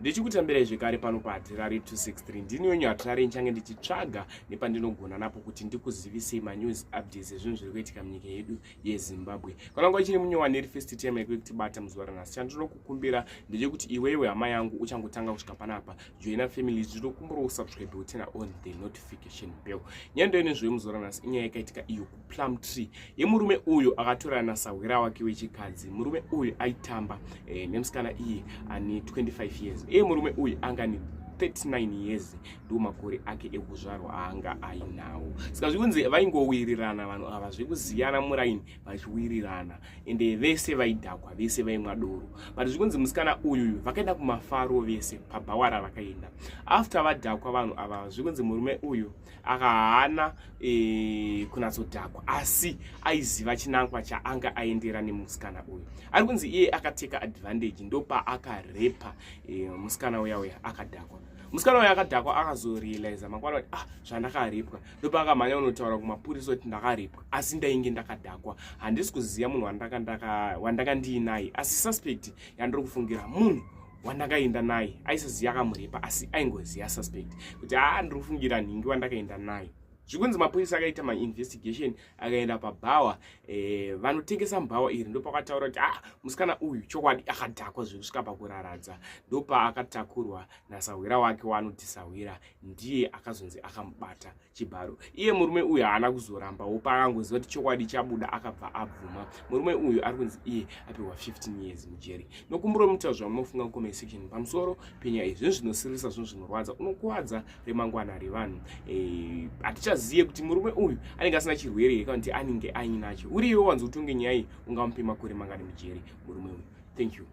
ndichikutambira zvekare pano paDirari 263 ndiniyo nyatare nchange ndichitsvaga nepandinogona napo kuti ndikuzivisei manews updates ezvinhu zviri kuitika munyika yedu yeZimbabwe. Kana wanga uchiri munyowani iri first time yekutibata muzuva ranhasi, chandinokukumbira ndechekuti iwewe hama yangu uchangotanga kusvika panapa joina family zvinokumbura usubscribe utena on the notification bell. Nyando inezvo yemuzuva ranhasi inyaya yakaitika iyo kuPlum Tree yemurume uyu akatorana sawira wake wechikadzi. Murume uyu aitamba nemusikana iye ane 25 years. Murume uyu anga ni 39 years ndo makore ake ekuzvarwa aanga ainawo. Saka zvikunzi vaingowirirana vanhu ava zvekuziyana muraini vachiwirirana ende vese vaidhakwa vese vaimwa doro. But zvikunzi musikana uyu vakaenda kumafaro vese pabhawara vakaenda. After vadhakwa vanhu ava zvikunzi murume uyu akahana kunatsodhakwa asi aiziva chinangwa chaanga aendera nemusikana uyu. Ari kunzi iye akateka advantage ndopa akarepa musikana uya akadhakwa. Musikana uya akadhakwa akazorealize mangwana kuti zvandakarepwa ndopa akamhanya unotaura kumapurisa kuti ndakarepwa asi ndainge ndakadhakwa, handisi kuziva munhu wandanga ndiinaye asi suspect yandiri kufungira munhu wandakaenda naye aisaziva akamurepa asi aingoziva suspect kuti ndiri kufungira nhingi wandakaenda naye. Zvikunzi mapurisa akaita mainvestigation akaenda pabhawa vanotengesa mbhawa iri ndopa akataura kuti musikana uyu chokwadi akadhakwa zvekusvika pakuraradza. Ndopa akatakurwa nasawira wake waanoti sawira ndiye akazonzi akamubata chibharo. Iye murume uyu haana kuzorambawo paakangoziva kuti chokwadi chabuda akabva abvuma. Murume uyu ari kunzi iye apiwa 15 years mujeri. Nokumbura mutauro zvamunofunga comment section pamusoro penyaya izvi. Zvinhu zvinosirisa, zvinhu zvinorwadza, unokuwadza remangwana revanhu. Hatichazive kuti murume uyu anenge asina chirwere here kana kuti anenge ainacho. Uriyo wanzotonge nyaya iyi ungamupe makore mangani mujeri murume uyu. Thank you.